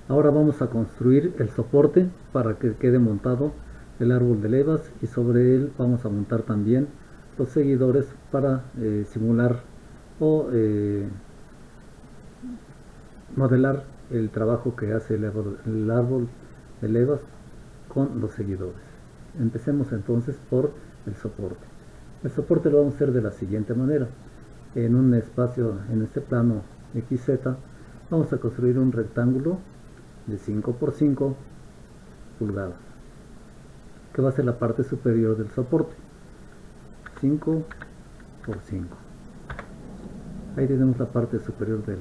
Ahora vamos a construir el soporte para que quede montado el árbol de levas, y sobre él vamos a montar también los seguidores para simular o modelar el trabajo que hace el árbol de levas con los seguidores. Empecemos entonces por el soporte. El soporte lo vamos a hacer de la siguiente manera. En un espacio, en este plano XZ, vamos a construir un rectángulo de 5 por 5 pulgadas, que va a ser la parte superior del soporte. 5 por 5. Ahí tenemos la parte superior del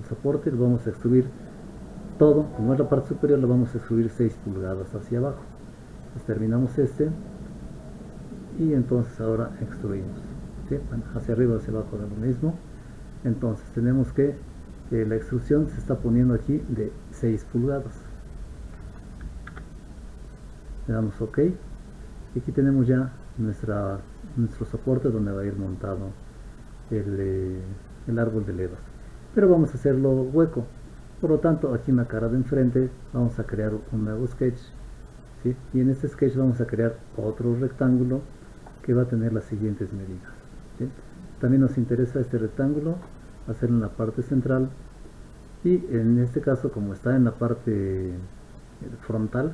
soporte. Lo vamos a extruir todo. Como es la parte superior, lo vamos a extruir 6 pulgadas hacia abajo. Entonces terminamos este y entonces ahora extruimos, ¿sí? Bueno, hacia arriba, hacia abajo da lo mismo. Entonces tenemos que la extrusión se está poniendo aquí de 6 pulgadas. Le damos OK y aquí tenemos ya nuestro soporte donde va a ir montado el árbol de levas. Pero vamos a hacerlo hueco. Por lo tanto, aquí en la cara de enfrente vamos a crear un nuevo sketch, ¿sí? Y en este sketch vamos a crear otro rectángulo que va a tener las siguientes medidas, ¿sí? También nos interesa este rectángulo hacerlo en la parte central, y en este caso, como está en la parte frontal,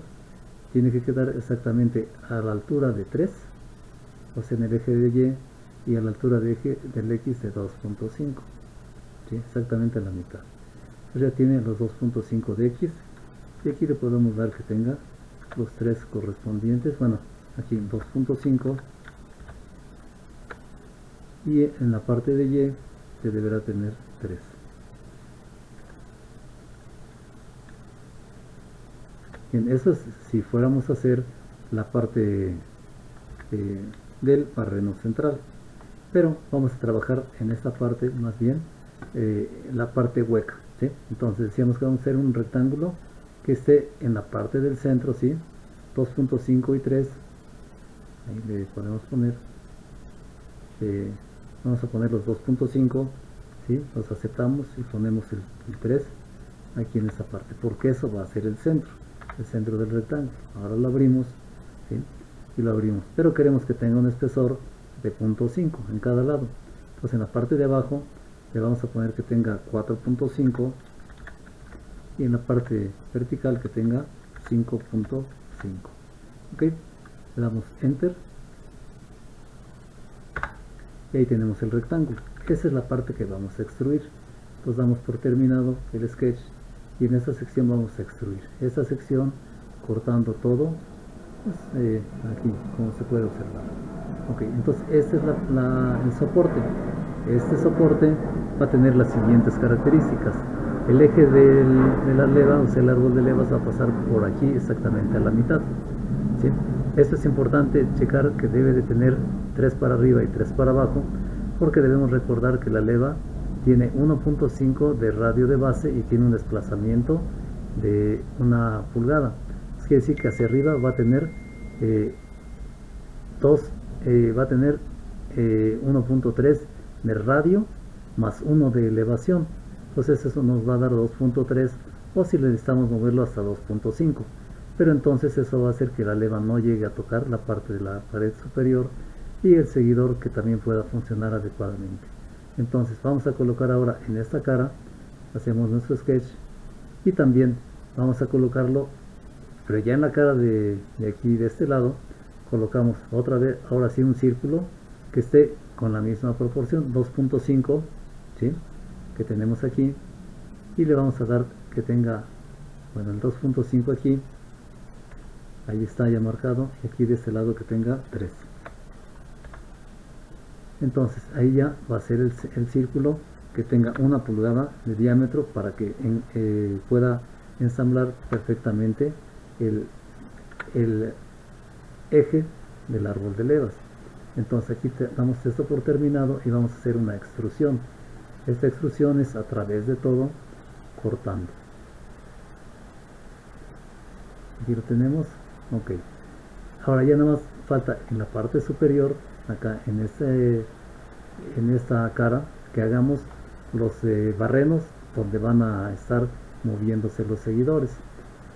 tiene que quedar exactamente a la altura de 3, o sea en el eje de Y, y a la altura del X de 2.5, ¿sí? Exactamente a la mitad. Pues ya tiene los 2.5 de X, y aquí le podemos dar que tenga los 3 correspondientes. Bueno, aquí 2.5, y en la parte de Y se deberá tener 3. Bien, eso es si fuéramos a hacer la parte del barreno central, pero vamos a trabajar en esta parte más bien la parte hueca, ¿sí? Entonces decíamos que vamos a hacer un rectángulo que esté en la parte del centro, ¿sí? 2.5 y 3, ahí le podemos poner, vamos a poner los 2.5, ¿sí? Los aceptamos y ponemos el 3 aquí en esta parte, porque eso va a ser el centro del rectángulo. Ahora lo abrimos, ¿sí? Y lo abrimos, pero queremos que tenga un espesor de 0.5 en cada lado. Entonces en la parte de abajo le vamos a poner que tenga 4.5, y en la parte vertical que tenga 5.5. ok, le damos enter y ahí tenemos el rectángulo. Esa es la parte que vamos a extruir. Entonces damos por terminado el sketch, y en esta sección vamos a extruir esta sección cortando todo, pues, aquí como se puede observar. Ok, entonces este es el soporte. Este soporte va a tener las siguientes características. El eje de la leva, o sea el árbol de levas, va a pasar por aquí exactamente a la mitad, ¿sí? Esto es importante checar, que debe de tener 3 para arriba y 3 para abajo, porque debemos recordar que la leva tiene 1.5 de radio de base y tiene un desplazamiento de 1 pulgada. Es quiere decir que hacia arriba va a tener 1.3 de radio más 1 de elevación. Entonces eso nos va a dar 2.3, o si necesitamos moverlo hasta 2.5, pero entonces eso va a hacer que la leva no llegue a tocar la parte de la pared superior, y el seguidor que también pueda funcionar adecuadamente. Entonces vamos a colocar ahora en esta cara, hacemos nuestro sketch, y también vamos a colocarlo, pero ya en la cara de aquí, de este lado, colocamos otra vez, ahora sí, un círculo que esté con la misma proporción, 2.5, ¿sí? Que tenemos aquí, y le vamos a dar que tenga, bueno, el 2.5 aquí, ahí está ya marcado, y aquí de este lado que tenga 3. Entonces ahí ya va a ser el círculo que tenga 1 pulgada de diámetro, para que pueda ensamblar perfectamente el eje del árbol de levas. Entonces aquí damos esto por terminado y vamos a hacer una extrusión. Esta extrusión es a través de todo, cortando. Aquí lo tenemos. Ok, ahora ya nada más falta en la parte superior, acá en esta cara, que hagamos los barrenos donde van a estar moviéndose los seguidores.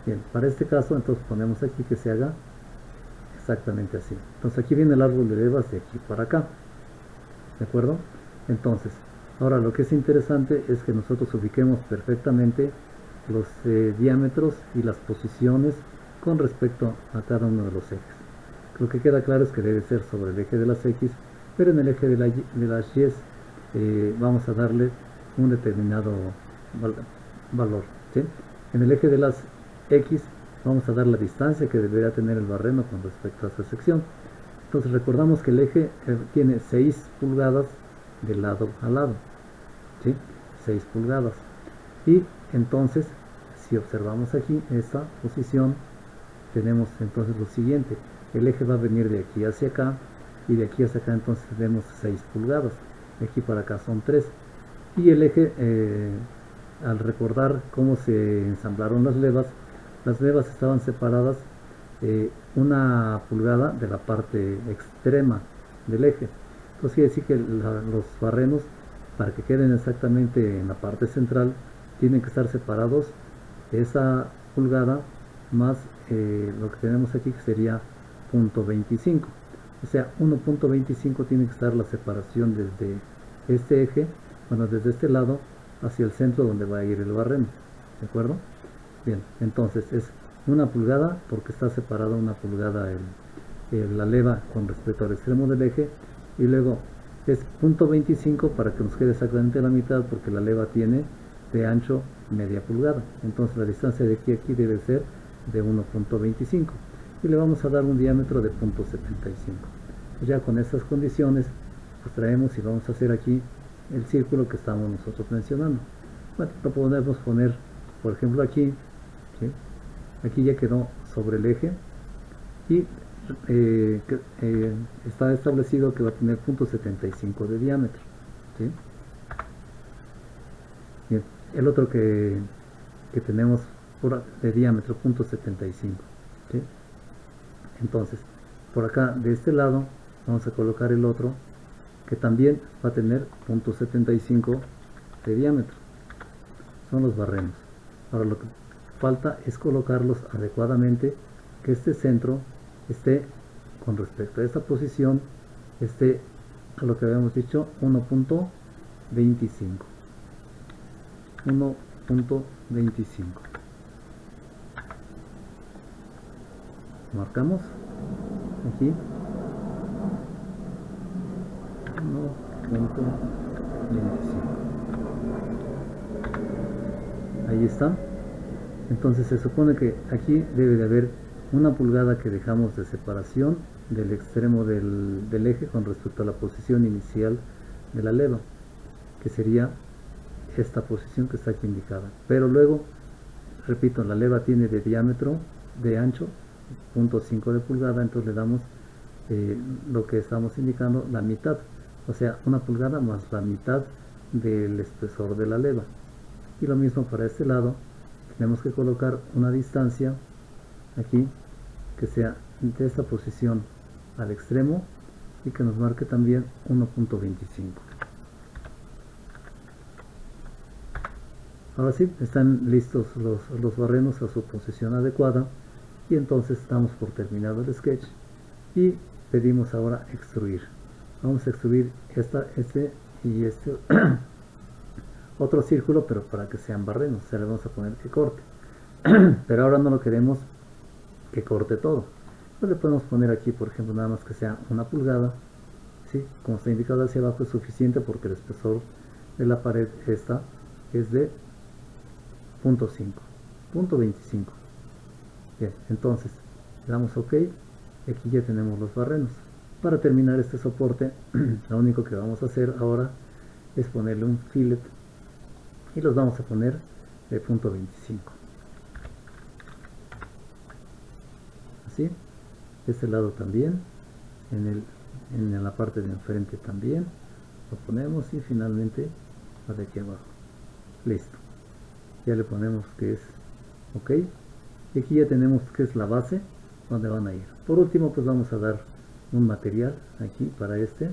Bien, para este caso entonces ponemos aquí que se haga exactamente así. Entonces aquí viene el árbol de levas de aquí para acá, ¿de acuerdo? Entonces, ahora lo que es interesante es que nosotros ubiquemos perfectamente los diámetros y las posiciones con respecto a cada uno de los ejes. Lo que queda claro es que debe ser sobre el eje de las X, pero en el eje de las Y vamos a darle un determinado valor, ¿sí? En el eje de las X vamos a dar la distancia que debería tener el barreno con respecto a esa sección. Entonces recordamos que el eje tiene 6 pulgadas de lado a lado, ¿sí? 6 pulgadas. Y entonces, si observamos aquí esta posición, tenemos entonces lo siguiente: el eje va a venir de aquí hacia acá, y de aquí hacia acá entonces tenemos 6 pulgadas, de aquí para acá son 3. Y el eje, al recordar cómo se ensamblaron las levas estaban separadas una pulgada de la parte extrema del eje. Entonces quiere decir que los barrenos, para que queden exactamente en la parte central, tienen que estar separados esa pulgada más lo que tenemos aquí, que sería 0.25. O sea, 1.25 tiene que estar la separación desde este eje, bueno, desde este lado hacia el centro donde va a ir el barreno, ¿de acuerdo? Bien, entonces es una pulgada porque está separada una pulgada la leva con respecto al extremo del eje, y luego es 0.25 para que nos quede exactamente la mitad, porque la leva tiene de ancho media pulgada. Entonces la distancia de aquí a aquí debe ser de 1.25 y le vamos a dar un diámetro de 0.75. Pues ya con estas condiciones pues traemos y vamos a hacer aquí el círculo que estamos nosotros mencionando. Bueno, lo podemos poner por ejemplo aquí, ¿sí? Aquí ya quedó sobre el eje y está establecido que va a tener 0.75 de diámetro, ¿sí? Bien, el otro que tenemos de diámetro 0.75, ¿sí? Entonces por acá de este lado vamos a colocar el otro que también va a tener 0.75 de diámetro. Son los barrenos. Ahora lo que falta es colocarlos adecuadamente, que este centro esté con respecto a esta posición, esté a lo que habíamos dicho 1.25. 1.25. Marcamos aquí 1.25. Ahí está. Entonces se supone que aquí debe de haber una pulgada que dejamos de separación del extremo del eje con respecto a la posición inicial de la leva, que sería esta posición que está aquí indicada. Pero luego, repito, la leva tiene de diámetro, de ancho 0.5 de pulgada, entonces le damos lo que estamos indicando, la mitad, o sea, una pulgada más la mitad del espesor de la leva. Y lo mismo para este lado, tenemos que colocar una distancia aquí que sea de esta posición al extremo y que nos marque también 1.25. Ahora sí, están listos los barrenos a su posición adecuada, y entonces estamos por terminado el sketch y pedimos ahora extruir. Vamos a extruir este y este otro círculo, pero para que sean barrenos. O sea, le vamos a poner que corte. Pero ahora no lo queremos que corte todo. Entonces le podemos poner aquí, por ejemplo, nada más que sea una pulgada, ¿sí? Como está indicado hacia abajo es suficiente, porque el espesor de la pared esta es de 0.25. Bien, entonces le damos OK y aquí ya tenemos los barrenos. Para terminar este soporte, lo único que vamos a hacer ahora es ponerle un fillet y los vamos a poner de 0.25. Así, este lado también, en la parte de enfrente también lo ponemos, y finalmente de aquí abajo. Listo, ya le ponemos que es OK, y aquí ya tenemos que es la base donde van a ir. Por último, pues vamos a dar un material aquí para este.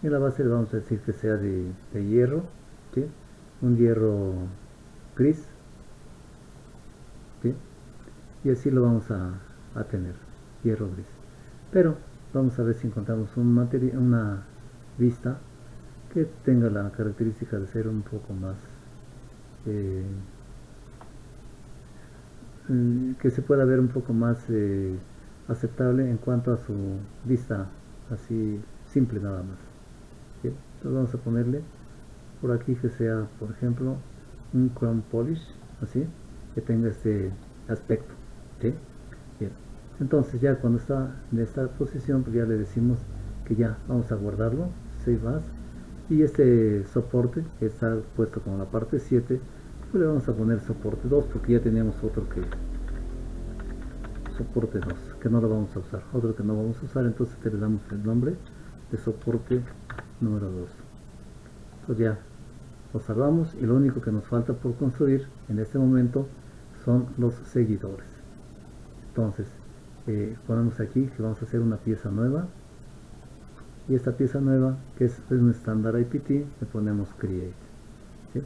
En la base le vamos a decir que sea de hierro, ¿sí? Un hierro gris, ¿sí? Y así lo vamos a tener, hierro gris. Pero vamos a ver si encontramos una vista que tenga la característica de ser un poco más eh, que se pueda ver un poco más aceptable en cuanto a su vista así simple nada más. ¿Sí? Entonces vamos a ponerle por aquí que sea, por ejemplo, un Chrome Polish, así, que tenga este aspecto. ¿Sí? Bien. Entonces ya cuando está en esta posición, pues ya le decimos que ya vamos a guardarlo, Save As, y este soporte que está puesto como la parte 7, pues le vamos a poner soporte 2 porque ya teníamos otro que soporte 2 que no lo vamos a usar, otro que no vamos a usar, entonces le damos el nombre de soporte número 2. Entonces ya lo salvamos y lo único que nos falta por construir en este momento son los seguidores. Entonces ponemos aquí que vamos a hacer una pieza nueva, y esta pieza nueva, que es un estándar IPT, le ponemos create. ¿Sí?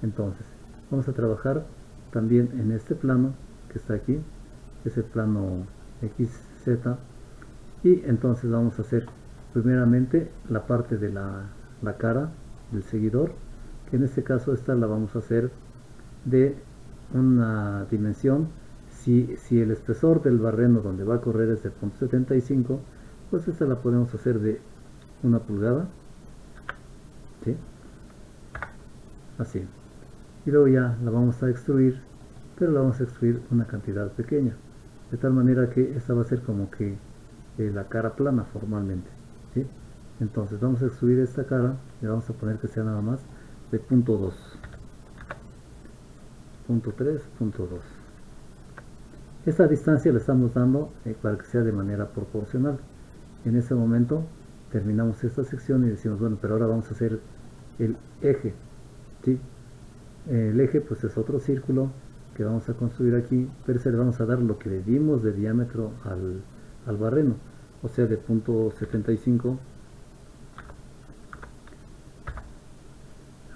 Entonces vamos a trabajar también en este plano que está aquí, que es el plano XZ, y entonces vamos a hacer primeramente la parte de la cara del seguidor, que en este caso esta la vamos a hacer de una dimensión. Si el espesor del barreno donde va a correr es de 0.75, pues esta la podemos hacer de 1 pulgada, ¿sí? Así, y luego ya la vamos a extruir, pero la vamos a extruir una cantidad pequeña, de tal manera que esta va a ser como que la cara plana formalmente, ¿sí? Entonces vamos a extruir esta cara y vamos a poner que sea nada más de punto 2, punto 3, punto 2. Esta distancia la estamos dando para que sea de manera proporcional. En ese momento terminamos esta sección y decimos, bueno, pero ahora vamos a hacer el eje, ¿sí? El eje pues es otro círculo que vamos a construir aquí, pero se le vamos a dar lo que le dimos de diámetro al barreno, o sea de punto 75,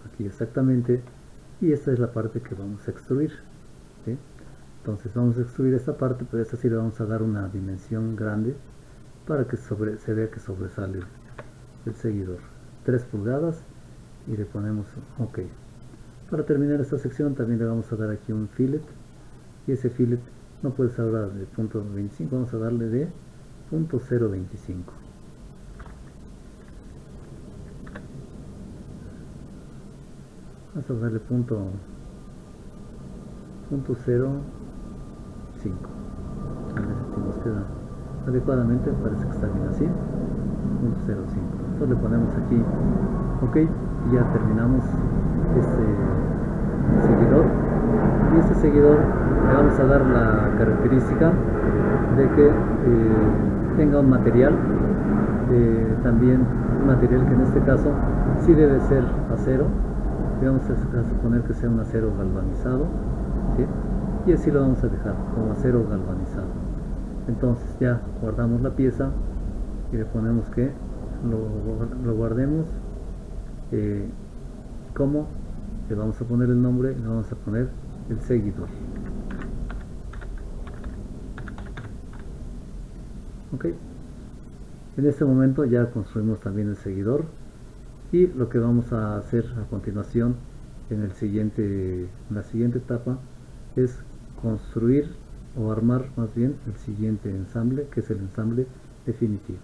aquí exactamente, y esta es la parte que vamos a extruir, ¿sí? Entonces vamos a extruir esta parte, pero esta sí le vamos a dar una dimensión grande para que se vea que sobresale el seguidor, 3 pulgadas, y le ponemos OK. Para terminar esta sección también le vamos a dar aquí un fillet, y ese fillet no puede ser ahora de punto 25, vamos a darle de punto 0.25. Vamos a darle punto 0.5. A ver si nos queda adecuadamente, parece que está bien así, 0.05. Entonces le ponemos aquí OK, y ya terminamos este seguidor, y este seguidor le vamos a dar la característica de que tenga un material, también un material que en este caso sí debe ser acero, y vamos a suponer que sea un acero galvanizado, ¿sí? Y así lo vamos a dejar como acero galvanizado. Entonces ya guardamos la pieza y le ponemos que lo guardemos como, le vamos a poner el nombre, le vamos a poner el seguidor. Ok, en este momento ya construimos también el seguidor, y lo que vamos a hacer a continuación en la siguiente etapa es construir o armar más bien el siguiente ensamble, que es el ensamble definitivo.